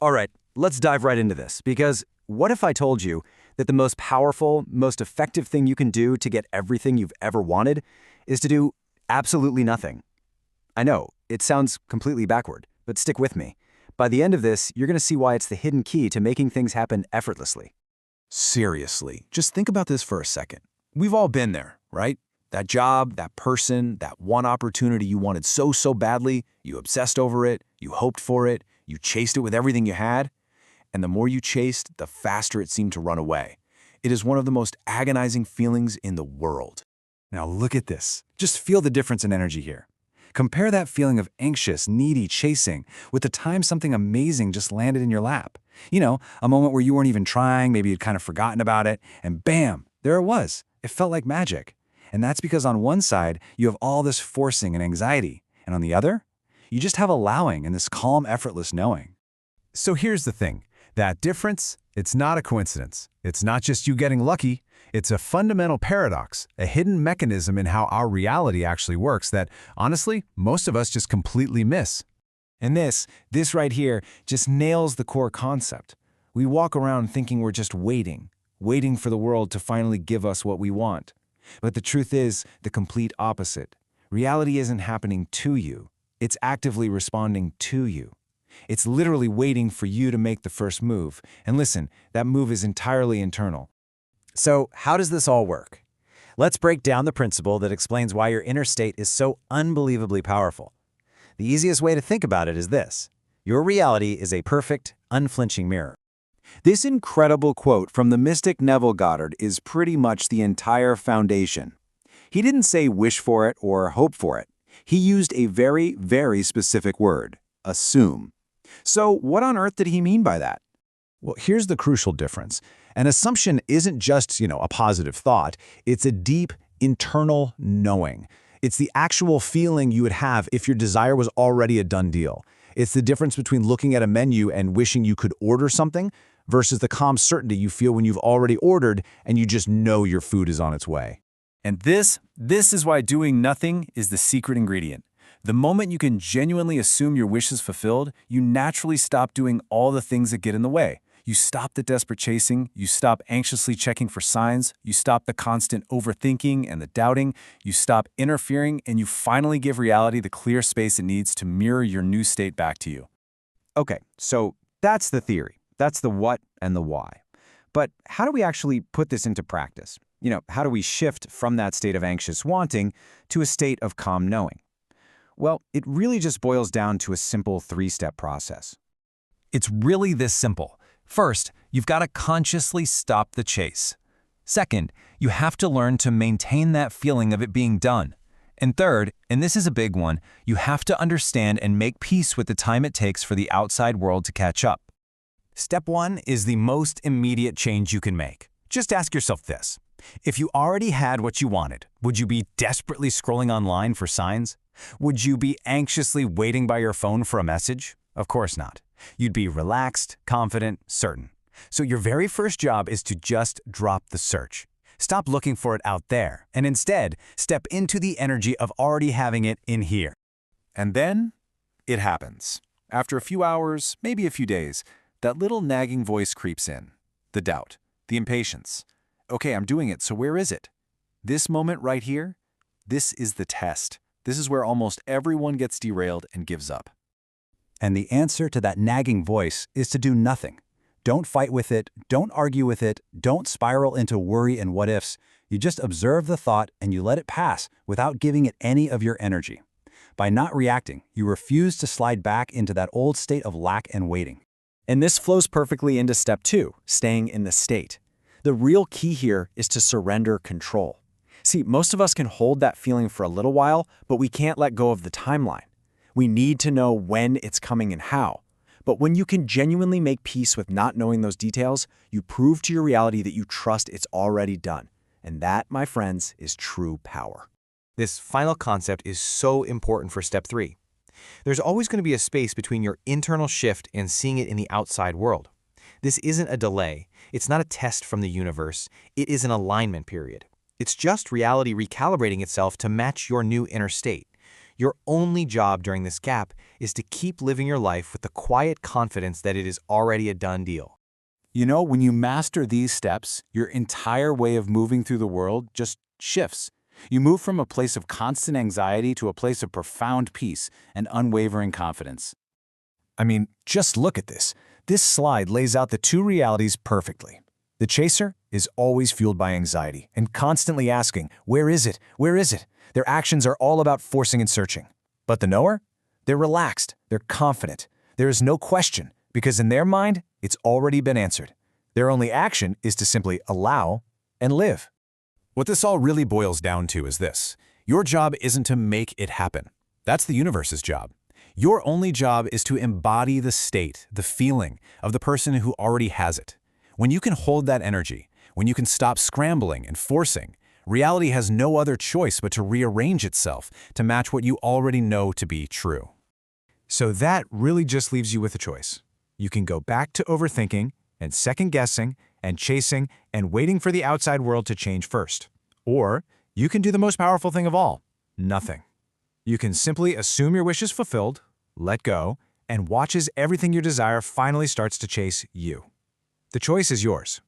All right, let's dive right into this, because what if I told you that the most powerful, most effective thing you can do to get everything you've ever wanted is to do absolutely nothing? I know, it sounds completely backward, but stick with me. By the end of this, you're going to see why it's the hidden key to making things happen effortlessly. Seriously, just think about this for a second. We've all been there, right? That job, that person, that one opportunity you wanted so badly, you obsessed over it, you hoped for it, you chased it with everything you had, and the more you chased, the faster it seemed to run away. It is one of the most agonizing feelings in the world. Now look at this. Just feel the difference in energy here. Compare that feeling of anxious, needy chasing with the time something amazing just landed in your lap. You know, a moment where you weren't even trying, maybe you'd kind of forgotten about it, and bam, there it was. It felt like magic. And that's because on one side, you have all this forcing and anxiety, and on the other, you just have allowing and this calm, effortless knowing. So here's the thing. That difference, it's not a coincidence. It's not just you getting lucky. It's a fundamental paradox, a hidden mechanism in how our reality actually works that, honestly, most of us just completely miss. And this right here just nails the core concept. We walk around thinking we're just waiting for the world to finally give us what we want. But the truth is the complete opposite. Reality isn't happening to you. It's actively responding to you. It's literally waiting for you to make the first move. And listen, that move is entirely internal. So how does this all work? Let's break down the principle that explains why your inner state is so unbelievably powerful. The easiest way to think about it is this. Your reality is a perfect, unflinching mirror. This incredible quote from the mystic Neville Goddard is pretty much the entire foundation. He didn't say wish for it or hope for it. He used a very, very specific word, assume. So what on earth did he mean by that? Well, here's the crucial difference. An assumption isn't just, a positive thought. It's a deep, internal knowing. It's the actual feeling you would have if your desire was already a done deal. It's the difference between looking at a menu and wishing you could order something versus the calm certainty you feel when you've already ordered and you just know your food is on its way. And this is why doing nothing is the secret ingredient. The moment you can genuinely assume your wish is fulfilled, you naturally stop doing all the things that get in the way. You stop the desperate chasing, you stop anxiously checking for signs, you stop the constant overthinking and the doubting, you stop interfering, and you finally give reality the clear space it needs to mirror your new state back to you. Okay, so that's the theory. That's the what and the why. But how do we actually put this into practice? How do we shift from that state of anxious wanting to a state of calm knowing? Well, it really just boils down to a simple three-step process. It's really this simple. First, you've got to consciously stop the chase. Second, you have to learn to maintain that feeling of it being done. And third, and this is a big one, you have to understand and make peace with the time it takes for the outside world to catch up. Step 1 is the most immediate change you can make. Just ask yourself this. If you already had what you wanted, would you be desperately scrolling online for signs? Would you be anxiously waiting by your phone for a message? Of course not. You'd be relaxed, confident, certain. So your very first job is to just drop the search. Stop looking for it out there, and instead, step into the energy of already having it in here. And then, it happens. After a few hours, maybe a few days, that little nagging voice creeps in. The doubt, the impatience. Okay, I'm doing it, so where is it? This moment right here, this is the test. This is where almost everyone gets derailed and gives up. And the answer to that nagging voice is to do nothing. Don't fight with it, don't argue with it, don't spiral into worry and what-ifs. You just observe the thought and you let it pass without giving it any of your energy. By not reacting, you refuse to slide back into that old state of lack and waiting. And this flows perfectly into step 2, staying in the state. The real key here is to surrender control. See, most of us can hold that feeling for a little while, but we can't let go of the timeline. We need to know when it's coming and how. But when you can genuinely make peace with not knowing those details, you prove to your reality that you trust it's already done. And that, my friends, is true power. This final concept is so important for step 3. There's always going to be a space between your internal shift and seeing it in the outside world. This isn't a delay. It's not a test from the universe. It is an alignment period. It's just reality recalibrating itself to match your new inner state. Your only job during this gap is to keep living your life with the quiet confidence that it is already a done deal. You know, when you master these steps, your entire way of moving through the world just shifts. You move from a place of constant anxiety to a place of profound peace and unwavering confidence. I mean, just look at this. This slide lays out the two realities perfectly. The chaser is always fueled by anxiety and constantly asking, where is it? Where is it? Their actions are all about forcing and searching. But the knower? They're relaxed, they're confident. There is no question, because in their mind, it's already been answered. Their only action is to simply allow and live. What this all really boils down to is this. Your job isn't to make it happen. That's the universe's job. Your only job is to embody the state, the feeling of the person who already has it. When you can hold that energy, when you can stop scrambling and forcing, reality has no other choice but to rearrange itself to match what you already know to be true. So that really just leaves you with a choice. You can go back to overthinking and second-guessing and chasing and waiting for the outside world to change first. Or you can do the most powerful thing of all, nothing. You can simply assume your wish is fulfilled, let go, and watch as everything you desire finally starts to chase you. The choice is yours.